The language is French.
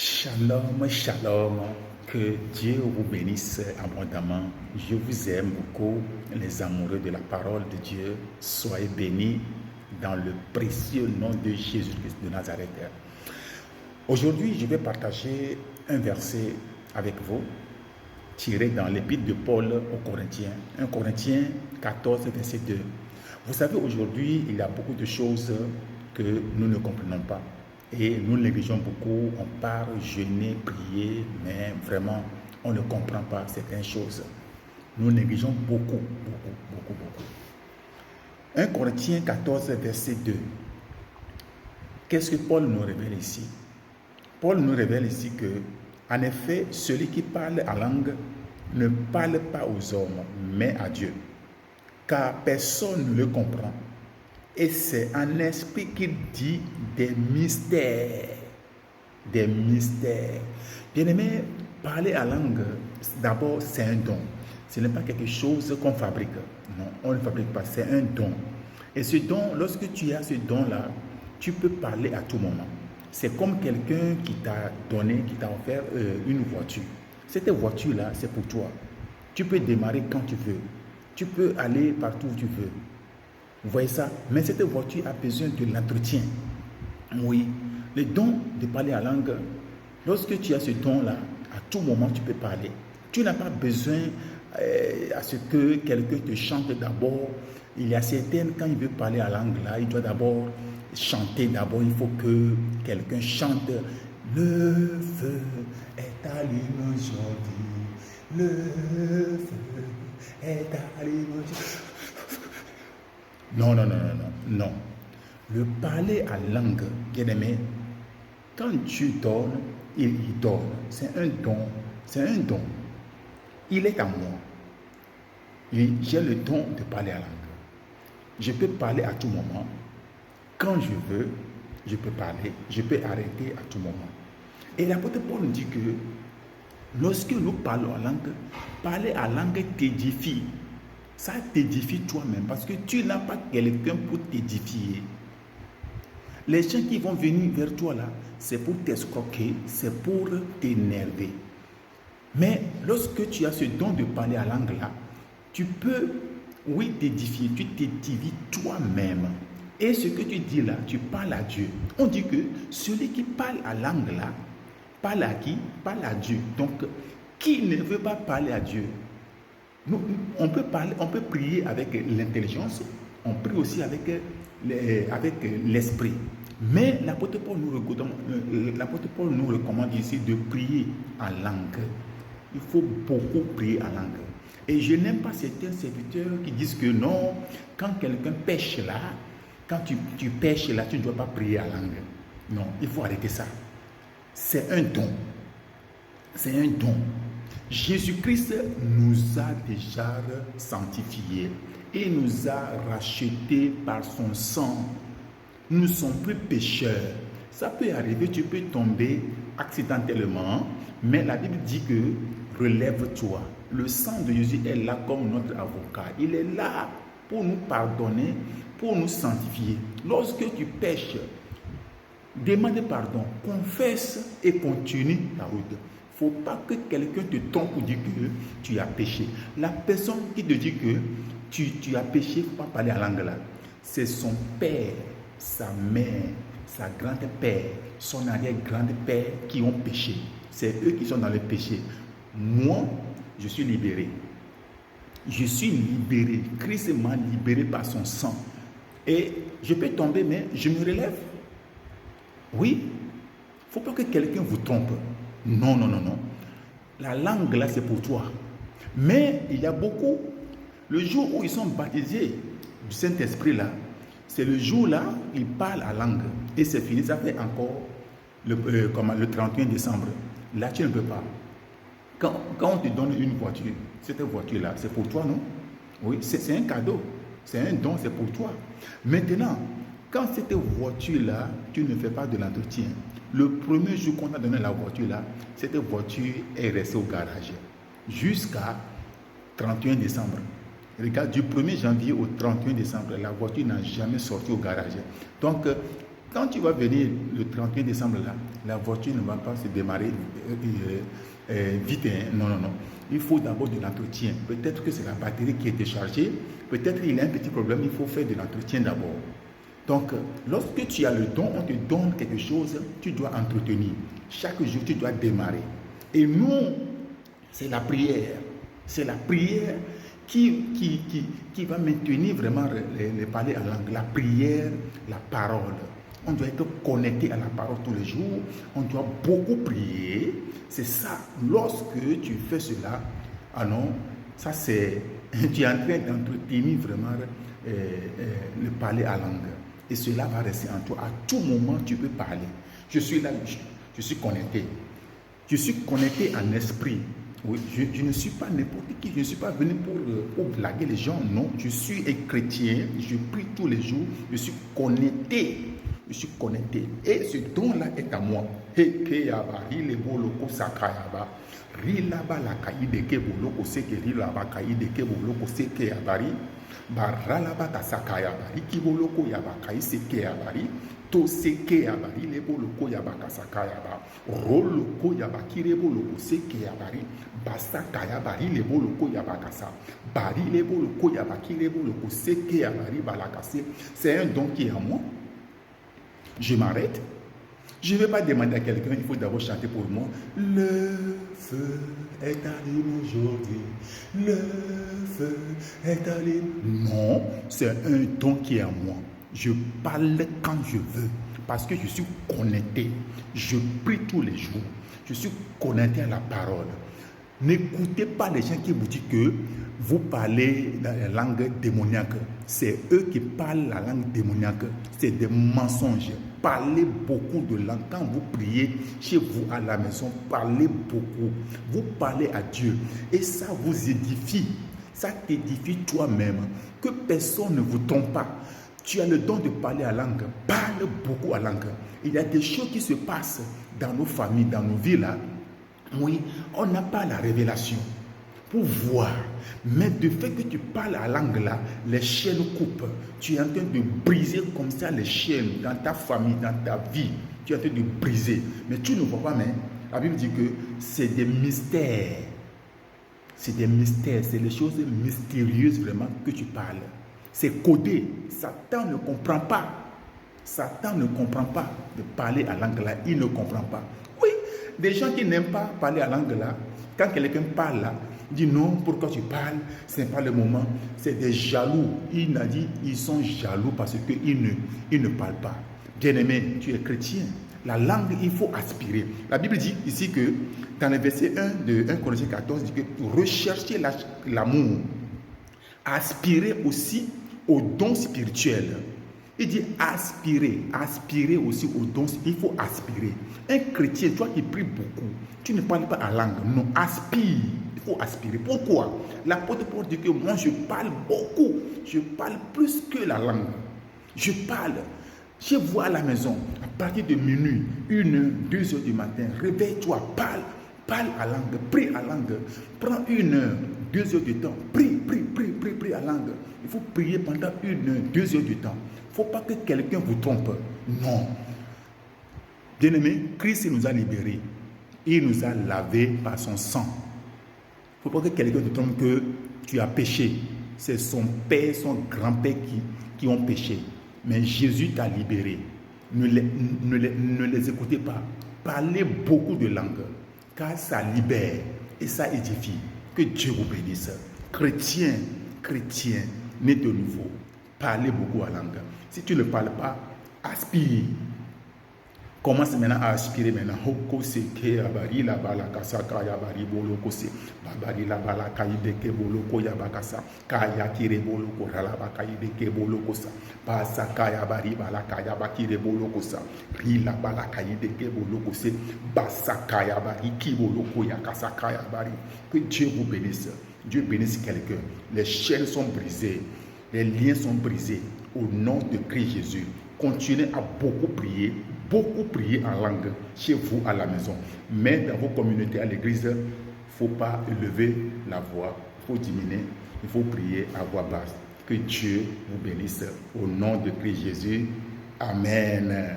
Shalom, shalom, que Dieu vous bénisse abondamment. Je vous aime beaucoup, les amoureux de la parole de Dieu. Soyez bénis dans le précieux nom de Jésus-Christ de Nazareth. Aujourd'hui, je vais partager un verset avec vous, tiré dans l'épître de Paul aux Corinthiens, 1 Corinthiens 14, verset 2. Vous savez, aujourd'hui, il y a beaucoup de choses que nous ne comprenons pas. Et nous négligeons beaucoup, on part jeûner, prier, mais vraiment, on ne comprend pas certaines choses. Nous négligeons beaucoup. 1 Corinthiens 14, verset 2. Qu'est-ce que Paul nous révèle ici? Paul nous révèle ici que, en effet, celui qui parle en langue ne parle pas aux hommes, mais à Dieu, car personne ne le comprend. Et c'est un esprit qui dit des mystères. Des mystères. Bien-aimé, parler en langue, d'abord, c'est un don. Ce n'est pas quelque chose qu'on fabrique. Non, on ne fabrique pas, c'est un don. Et ce don, lorsque tu as ce don-là, tu peux parler à tout moment. C'est comme quelqu'un qui t'a donné, qui t'a offert une voiture. Cette voiture-là, c'est pour toi. Tu peux démarrer quand tu veux. Tu peux aller partout où tu veux. Vous voyez ça? Mais cette voiture a besoin de l'entretien. Oui, le don de parler en langue, lorsque tu as ce don-là, à tout moment tu peux parler. Tu n'as pas besoin à ce que quelqu'un te chante d'abord. Il y a certaines, quand il veut parler en langue, là, il doit d'abord chanter. D'abord, il faut que quelqu'un chante. Le feu est allumé aujourd'hui. Le feu est allumé aujourd'hui. Non. Le parler en langue, bien aimé, quand tu donnes, il donne. C'est un don. Il est en moi. J'ai le don de parler en langue. Je peux parler à tout moment. Quand je veux, je peux parler. Je peux arrêter à tout moment. Et l'apôtre Paul nous dit que lorsque nous parlons en langue, parler en langue t'édifie. Ça t'édifie toi-même parce que tu n'as pas quelqu'un pour t'édifier. Les gens qui vont venir vers toi là, c'est pour t'escroquer, c'est pour t'énerver. Mais lorsque tu as ce don de parler à langue là, tu peux, oui, t'édifier, tu t'édifies toi-même. Et ce que tu dis là, tu parles à Dieu. On dit que celui qui parle à langue là, parle à qui? Parle à Dieu. Donc, qui ne veut pas parler à Dieu? On peut prier avec l'intelligence, on prie aussi avec l'esprit. Mais l'apôtre Paul nous recommande ici de prier en langue. Il faut beaucoup prier en langue. Et je n'aime pas certains serviteurs qui disent que non, quand quelqu'un pêche là, quand tu pêches là, tu ne dois pas prier en langue. Non, il faut arrêter ça. C'est un don. C'est un don. Jésus-Christ nous a déjà sanctifiés et nous a rachetés par son sang. Nous ne sommes plus pécheurs. Ça peut arriver, tu peux tomber accidentellement, mais la Bible dit que relève-toi. Le sang de Jésus est là comme notre avocat. Il est là pour nous pardonner, pour nous sanctifier. Lorsque tu pêches, demande pardon, confesse et continue ta route. Il ne faut pas que quelqu'un te trompe pour dire que tu as péché. La personne qui te dit que tu as péché, il ne faut pas parler en langue là. C'est son père, sa mère, sa grand-père, son arrière-grand-père qui ont péché. C'est eux qui sont dans le péché. Moi, je suis libéré. Je suis libéré. Christ m'a libéré par son sang. Et je peux tomber, mais je me relève. Oui, il ne faut pas que quelqu'un vous trompe. Non. La langue là, c'est pour toi. Mais il y a beaucoup, le jour où ils sont baptisés du Saint-Esprit là, c'est le jour là, ils parlent à langue. Et c'est fini, ça fait encore le 31 décembre. Là, tu ne peux pas. Quand on te donne une voiture, cette voiture là, c'est pour toi, non? Oui, c'est un cadeau. C'est un don, c'est pour toi. Maintenant, quand cette voiture-là, tu ne fais pas de l'entretien, le premier jour qu'on a donné la voiture-là, cette voiture est restée au garage jusqu'à 31 décembre. Regarde, du 1er janvier au 31 décembre, la voiture n'a jamais sorti au garage. Donc, Quand tu vas venir le 31 décembre là, la voiture ne va pas se démarrer vite. Non. Il faut d'abord de l'entretien. Peut-être que c'est la batterie qui est déchargée. Peut-être qu'il y a un petit problème. Il faut faire de l'entretien d'abord. Donc, lorsque tu as le don, on te donne quelque chose, tu dois entretenir. Chaque jour, tu dois démarrer. Et nous, c'est la prière. C'est la prière qui va maintenir vraiment les parler en langue. La prière, la parole. On doit être connecté à la parole tous les jours. On doit beaucoup prier. C'est ça. Lorsque tu fais cela, ah non, ça c'est, tu es en train d'entretenir vraiment le parler à langue. Et cela va rester en toi. À tout moment, tu peux parler. Je suis là, je suis connecté. Je suis connecté en esprit. Oui, je ne suis pas n'importe qui. Je ne suis pas venu pour blaguer les gens. Non, je suis un chrétien. Je prie tous les jours. Je suis connecté. Je suis connecté. Et ce don-là est à moi. Hekeyaba, hileboloko sakayaba. Rilaba la kaideke boloko seke rilaba kaideke boloko seke yabari. Baralaba kasakayaba. Rikiboloko yaba kaiseke yabari. To seke yabari leboloko yaba kasakayaba. Roloko yaba kireboloko seke yabari. Basakayabari leboloko yaba kasa. Bari leboloko yaba kireboloko seke yabari balakase. C'est un don qui est à moi. Je m'arrête. Je ne vais pas demander à quelqu'un, il faut d'abord chanter pour moi. Le feu est allumé aujourd'hui. Le feu est allumé. Non, c'est un don qui est à moi. Je parle quand je veux parce que je suis connecté. Je prie tous les jours. Je suis connecté à la parole. N'écoutez pas les gens qui vous disent que vous parlez dans la langue démoniaque. C'est eux qui parlent la langue démoniaque. C'est des mensonges. Parlez beaucoup de langue. Quand vous priez chez vous à la maison, parlez beaucoup. Vous parlez à Dieu. Et ça vous édifie. Ça t'édifie toi-même. Que personne ne vous trompe pas. Tu as le don de parler à langue. Parle beaucoup à langue. Il y a des choses qui se passent dans nos familles, dans nos villes. Oui, on n'a pas la révélation pour voir. Mais du fait que tu parles à langue là, les chaînes coupent. Tu es en train de briser comme ça les chaînes dans ta famille, dans ta vie. Tu es en train de briser. Mais tu ne vois pas, mais la Bible dit que c'est des mystères. C'est des mystères, c'est les choses mystérieuses vraiment que tu parles. C'est codé. Satan ne comprend pas. Satan ne comprend pas de parler à langue là. Il ne comprend pas. Oui, des gens qui n'aiment pas parler à langue là, quand quelqu'un parle là, il dit non, pourquoi tu parles? Ce n'est pas le moment. C'est des jaloux. Il a dit, ils sont jaloux parce qu'ils ne parlent pas. Bien-aimé, tu es chrétien. La langue, il faut aspirer. La Bible dit ici que, dans le verset 1 de 1 Corinthiens 14, il dit que rechercher l'amour. Aspirer aussi aux dons spirituels. Il dit aspirer aussi aux dons. Il faut aspirer. Un chrétien, toi qui pries beaucoup, tu ne parles pas en langue. Non, aspire. Il faut aspirer. Pourquoi? L'apôtre Paul dit que moi je parle beaucoup. Je parle plus que la langue. Je parle. Chez vous à la maison, à partir de minuit, 1h, 2h du matin, réveille-toi, parle à langue, prie à langue. Prends 1h, 2h du temps, prie à langue. Il faut prier pendant 1h, 2h du temps. Il ne faut pas que quelqu'un vous trompe. Non. Bien-aimé, Christ nous a libérés. Il nous a lavés par son sang. Il ne faut pas que quelqu'un te trompe que tu as péché. C'est son père, son grand-père qui ont péché. Mais Jésus t'a libéré. Ne les écoutez pas. Parlez beaucoup de langues, car ça libère et ça édifie. Que Dieu vous bénisse. Chrétien, né de nouveau, parlez beaucoup à langue. Si tu ne parles pas, aspire. Commence maintenant à aspirer maintenant. Hoko seke abari la bala kasa kaya bari bolo kose. Babari la bala kayi deke bolo koya bakasa. Kaya kire bolo korala bakayi deke bolo kosa. Pasa kaya bari bala kaya bakire bolo kosa. Ri la bala kayi deke bolo kose. Basa kaya bari ki bolo koya kasa kaya bari. Que Dieu vous bénisse. Dieu bénisse quelqu'un. Les chaînes sont brisées. Les liens sont brisés. Au nom de Christ Jésus. Continuez à beaucoup prier en langue chez vous à la maison. Mais dans vos communautés à l'église, il ne faut pas élever la voix, il faut diminuer, il faut prier à voix basse. Que Dieu vous bénisse au nom de Christ Jésus. Amen.